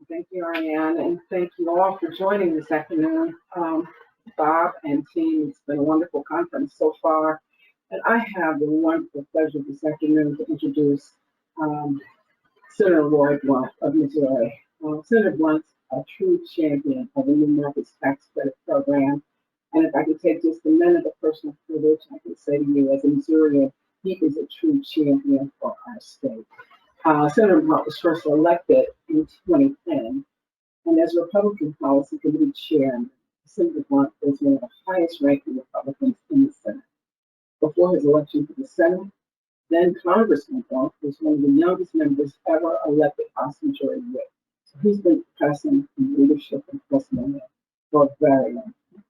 Thank you, Ariane, and thank you all for joining this afternoon. Bob and team, it's been a wonderful conference so far. And I have the wonderful pleasure this afternoon to introduce um, Senator Roy Blunt of Missouri. Senator Blunt's a true champion of the New Markets Tax Credit Program. And if I could take just a minute of personal privilege, I can say to you as a Missourian, he is a true champion for our state. Senator Blunt was first elected in 2010, and as Republican Policy Committee Chairman, Senator Blunt was one of the highest ranking Republicans in the Senate. Before his election to the Senate, then Congressman Blunt was one of the youngest members ever elected House Majority Whip. So he's been pressing in leadership and testimony for a very long time.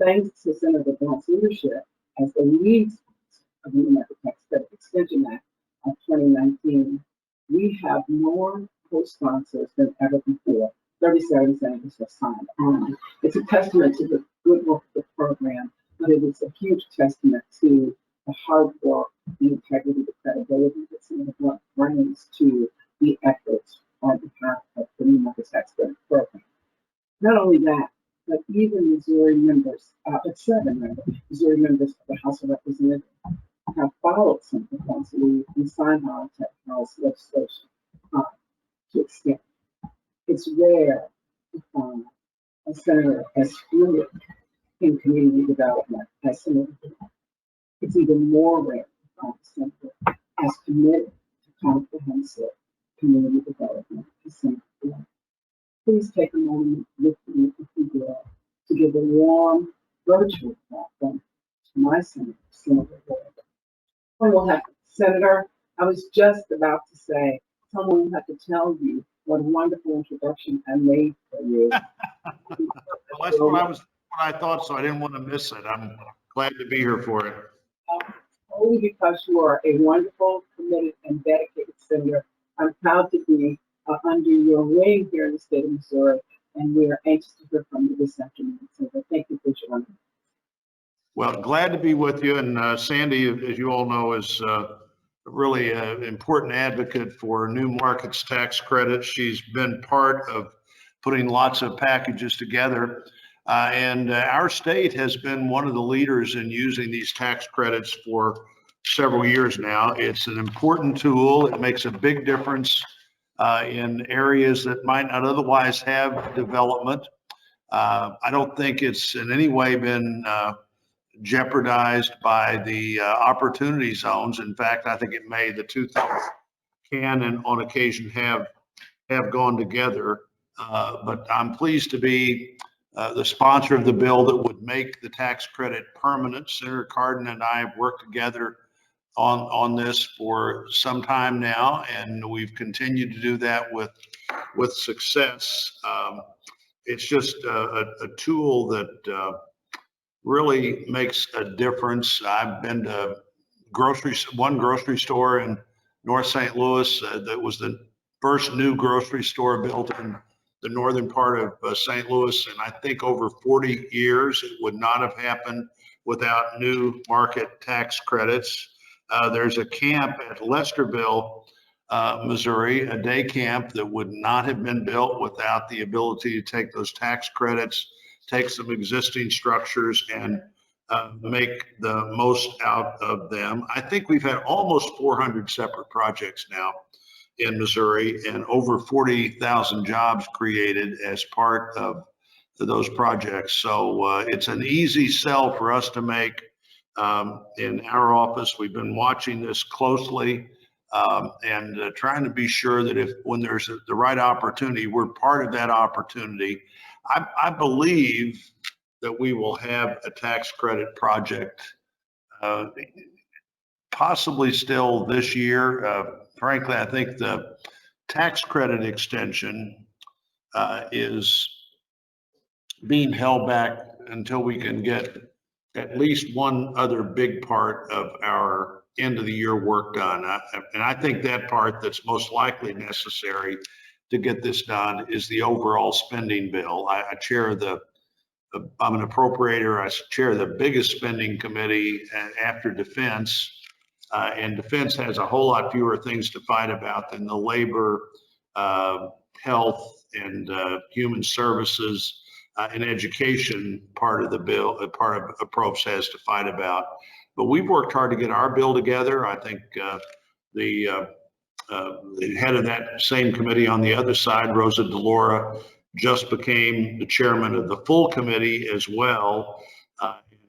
Thanks to Senator Blunt's leadership as the lead sponsor of the American Tax Credit Extension Act of 2019, we have more co-sponsors than ever before. 37 senators have signed on. It's a testament to the good work of the program, but it is a huge testament to the hard work, the integrity, the credibility that Senator Blunt brings to the efforts on behalf of the New Markets Tax Credit Program. Not only that, but even Missouri members, Missouri members of the House of Representatives have followed Senator Blunt's lead and signed on to House legislation to extend. It's rare to find a senator as fluid in community development as Senator Blunt. It's even more rare to find a senator as committed to comprehensive community development as Senator Blunt. Please take a moment with me, if you will, to give a warm virtual welcome to my senator, Senator Roy. We'll have Senator, I was just about to say, someone will have to tell you what a wonderful introduction I made for you. Well, that's what I thought, so I didn't want to miss it. I'm glad to be here for it. Only because you are a wonderful, committed, and dedicated senator. I'm proud to be under your wing here in the state of Missouri, and we are anxious to hear from you this afternoon. So thank you for joining us. Well, glad to be with you. And Sandy, as you all know, is really an important advocate for new markets tax credits. She's been part of putting lots of packages together. And our state has been one of the leaders in using these tax credits for several years now. It's an important tool. It makes a big difference in areas that might not otherwise have development. I don't think it's in any way been jeopardized by the opportunity zones. In fact, I think it may. The two things can and on occasion have gone together. But I'm pleased to be the sponsor of the bill that would make the tax credit permanent. Senator Cardin and I have worked together on this for some time now, and we've continued to do that with success. It's just a tool that really makes a difference. I've been to one grocery store in North St. Louis that was the first new grocery store built in the northern part of St. Louis. And I think over 40 years, it would not have happened without new market tax credits. There's a camp at Lesterville, Missouri, a day camp that would not have been built without the ability to take those tax credits, take some existing structures and make the most out of them. I think we've had almost 400 separate projects now in Missouri and over 40,000 jobs created as part of those projects. So it's an easy sell for us to make in our office. We've been watching this closely and trying to be sure that when there's the right opportunity, we're part of that opportunity. I believe that we will have a tax credit project possibly still this year. Frankly, I think the tax credit extension is being held back until we can get at least one other big part of our end of the year work done. And I think that part that's most likely necessary to get this done is the overall spending bill. I chair I'm an appropriator. I chair the biggest spending committee after defense. And defense has a whole lot fewer things to fight about than the labor, health, and human services and education part of the bill, part of approach has to fight about. But we've worked hard to get our bill together. I think the head of that same committee on the other side, Rosa DeLaura, just became the chairman of the full committee as well.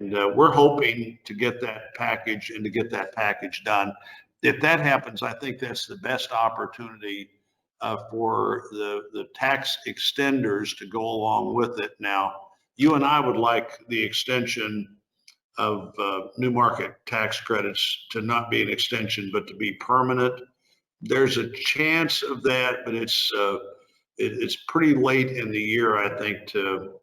And we're hoping to get that package and to get that package done. If that happens, I think that's the best opportunity for the tax extenders to go along with it. Now, you and I would like the extension of new market tax credits to not be an extension, but to be permanent. There's a chance of that, but it's pretty late in the year, I think, to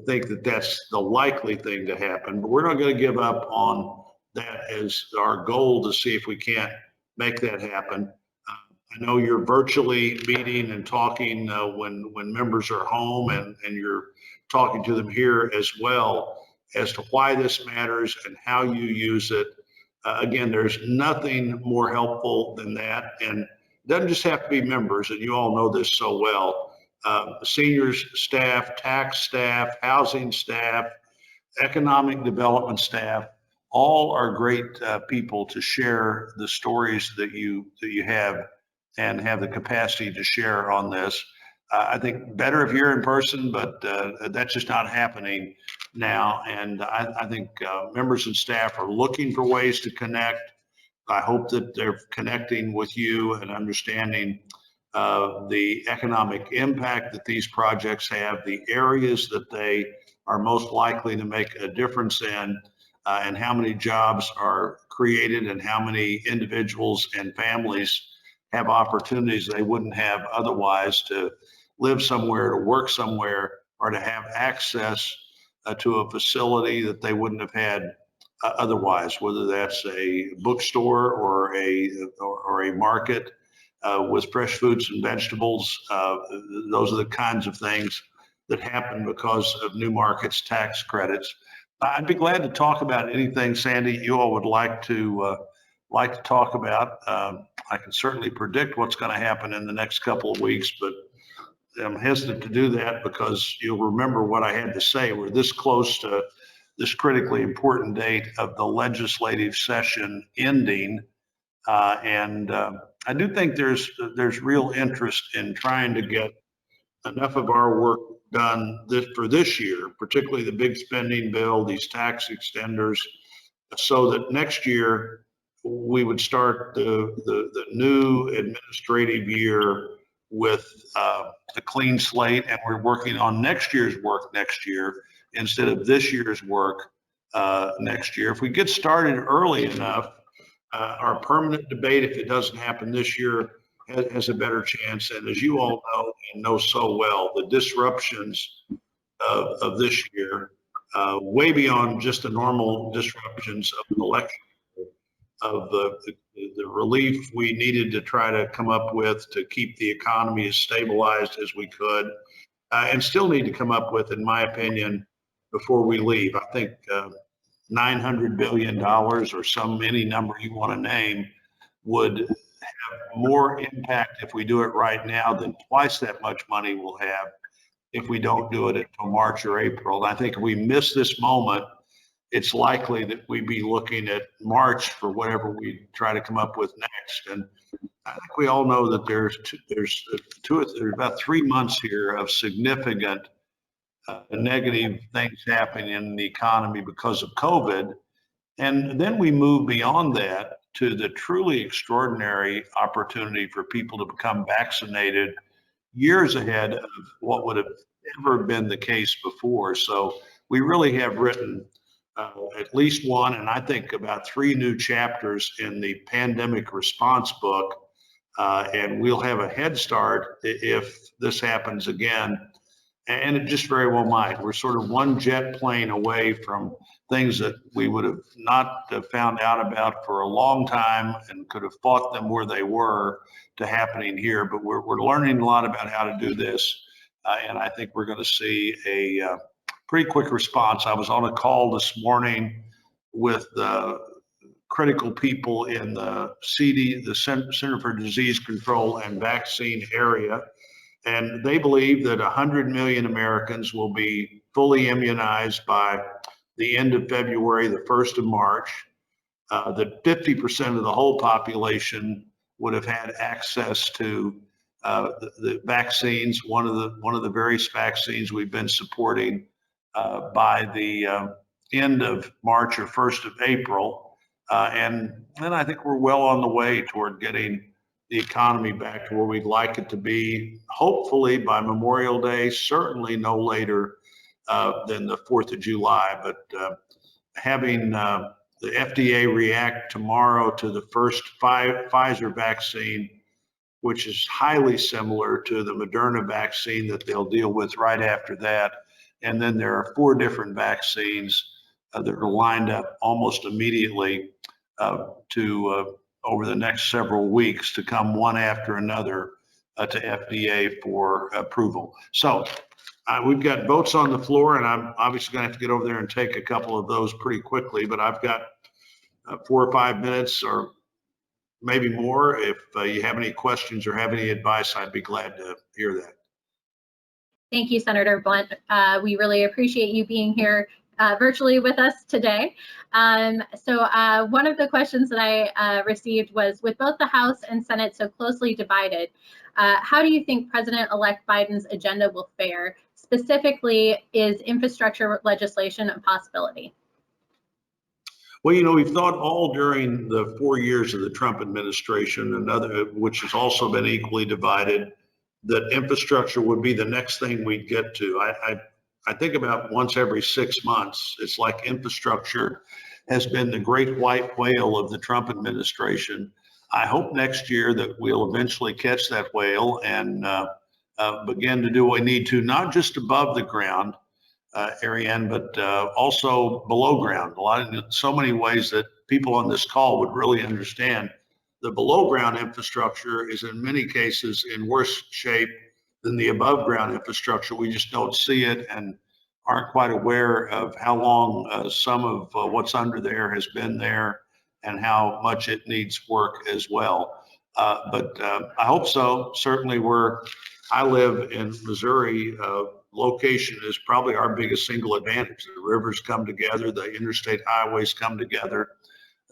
think that that's the likely thing to happen. But we're not going to give up on that as our goal to see if we can't make that happen. I know you're virtually meeting and talking when members are home, and you're talking to them here as well as to why this matters and how you use it. Again, there's nothing more helpful than that. And it doesn't just have to be members, and you all know this so well. Seniors staff, tax staff, housing staff, economic development staff, all are great people to share the stories that you have and have the capacity to share on this. I think better if you're in person, but that's just not happening now. And I think members and staff are looking for ways to connect. I hope that they're connecting with you and understanding the economic impact that these projects have, the areas that they are most likely to make a difference in, and how many jobs are created and how many individuals and families have opportunities they wouldn't have otherwise to live somewhere, to work somewhere, or to have access to a facility that they wouldn't have had otherwise, whether that's a bookstore or a market with fresh fruits and vegetables. Those are the kinds of things that happen because of new markets tax credits. I'd be glad to talk about anything, Sandy, you all would like to talk about. I can certainly predict what's going to happen in the next couple of weeks, but I'm hesitant to do that because you'll remember what I had to say. We're this close to this critically important date of the legislative session ending. And I do think there's real interest in trying to get enough of our work done for this year, particularly the big spending bill, these tax extenders, so that next year we would start the new administrative year with a clean slate, and we're working on next year's work next year instead of this year's work next year. If we get started early enough, our permanent debate, if it doesn't happen this year, has a better chance. And as you all know and know so well, the disruptions of this year, way beyond just the normal disruptions of an election, of the relief we needed to try to come up with to keep the economy as stabilized as we could, and still need to come up with, in my opinion, before we leave. I think $900 billion or any number you want to name would have more impact if we do it right now than twice that much money we'll have if we don't do it until March or April. And I think if we miss this moment, it's likely that we'd be looking at March for whatever we try to come up with next. And I think we all know that there's about 3 months here of significant negative things happening in the economy because of COVID. And then we move beyond that to the truly extraordinary opportunity for people to become vaccinated years ahead of what would have ever been the case before. So we really have written at least one, and I think about 3 new chapters in the pandemic response book. And we'll have a head start if this happens again. And it just very well might. We're sort of one jet plane away from things that we would have not found out about for a long time and could have fought them where they were to happening here. But we're learning a lot about how to do this. And I think we're going to see a pretty quick response. I was on a call this morning with critical people in the CD, the Center for Disease Control and Vaccine area. And they believe that 100 million Americans will be fully immunized by the end of February, the 1st of March, that 50% of the whole population would have had access to the vaccines, one of the various vaccines we've been supporting by the end of March or 1st of April. And I think we're well on the way toward getting the economy back to where we'd like it to be, hopefully by Memorial Day, certainly no later than the 4th of July. But having the FDA react tomorrow to the first Pfizer vaccine, which is highly similar to the Moderna vaccine that they'll deal with right after that. And then there are 4 different vaccines that are lined up almost immediately to over the next several weeks to come one after another to FDA for approval. So we've got votes on the floor, and I'm obviously going to have to get over there and take a couple of those pretty quickly, but I've got 4 or 5 minutes or maybe more. If you have any questions or have any advice, I'd be glad to hear that. Thank you, Senator Blunt. We really appreciate you being here virtually with us today. So one of the questions that I received was, with both the House and Senate so closely divided, how do you think President-elect Biden's agenda will fare? Specifically, is infrastructure legislation a possibility? Well, you know, we've thought all during the 4 years of the Trump administration, another, which has also been equally divided, that infrastructure would be the next thing we'd get to. I think about once every 6 months, it's like infrastructure has been the great white whale of the Trump administration. I hope next year that we'll eventually catch that whale and begin to do what we need to, not just above the ground, Ariane, but also below ground. So many ways that people on this call would really understand. The below ground infrastructure is in many cases in worse shape than the above ground infrastructure. We just don't see it and aren't quite aware of how long some of what's under there has been there and how much it needs work as well. But I hope so. Certainly where I live in Missouri, location is probably our biggest single advantage. The rivers come together, the interstate highways come together.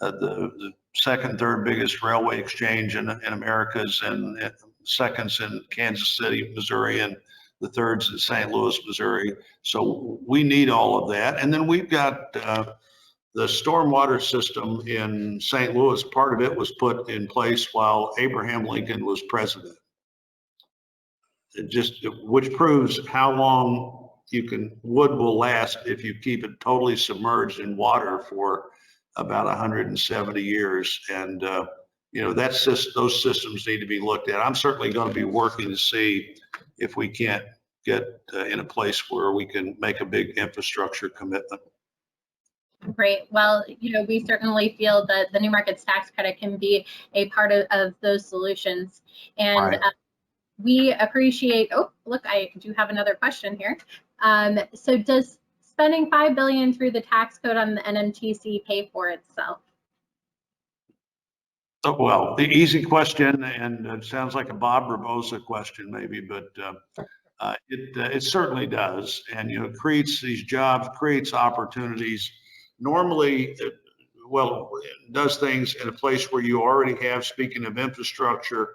The second, third biggest railway exchange in America's, and seconds in Kansas City, Missouri, and the third's in St. Louis, Missouri. So we need all of that. And then we've got the stormwater system in St. Louis. Part of it was put in place while Abraham Lincoln was president. Which proves how long wood will last if you keep it totally submerged in water for about 170 years. And you know, those systems need to be looked at. I'm certainly going to be working to see if we can't get in a place where we can make a big infrastructure commitment. Great. Well, you know, we certainly feel that the New Markets Tax Credit can be a part of those solutions. And right. We appreciate, oh, look, I do have another question here. So does spending $5 billion through the tax code on the NMTC pay for itself? Oh, well, the easy question, and it sounds like a Bob Rabosa question maybe, but it certainly does. And, you know, it creates these jobs, creates opportunities. Normally, it does things in a place where you already have, speaking of infrastructure,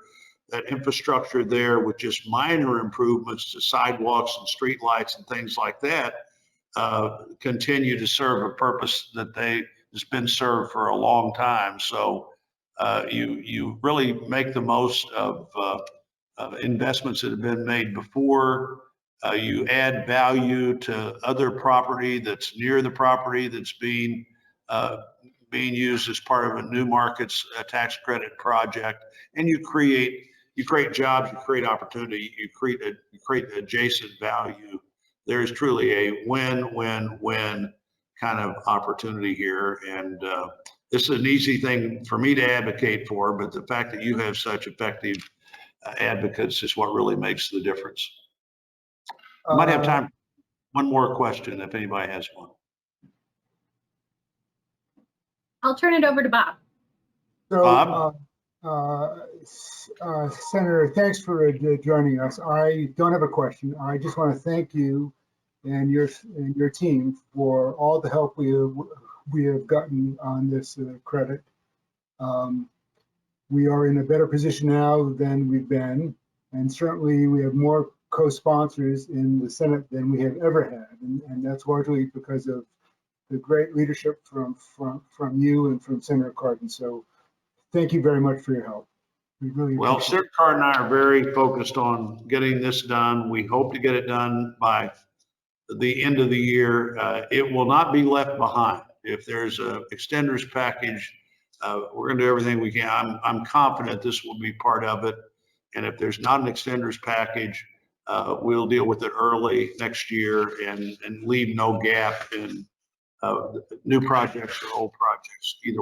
that infrastructure there with just minor improvements to sidewalks and street lights and things like that continue to serve a purpose that has been served for a long time. So you really make the most of investments that have been made before. You add value to other property that's near the property that's being used as part of a New Markets tax credit project, and you create jobs, you create opportunity, you create adjacent value. There's truly a win-win-win kind of opportunity here, and this is an easy thing for me to advocate for, but the fact that you have such effective advocates is what really makes the difference. I might have time for one more question if anybody has one. I'll turn it over to Bob. So, Bob? Senator, thanks for joining us. I don't have a question. I just want to thank you and your team for all the help we have gotten on this credit. We are in a better position now than we've been, and certainly we have more co-sponsors in the Senate than we have ever had, and that's largely because of the great leadership from you and from Senator Cardin. So thank you very much for your help. We really Well, appreciate Senator Card and I are very focused on getting this done. We hope to get it done by the end of the year. It will not be left behind. If there's a extenders package, we're going to do everything we can. I'm confident this will be part of it. And if there's not an extenders package, we'll deal with it early next year and leave no gap in new projects or old projects, either way.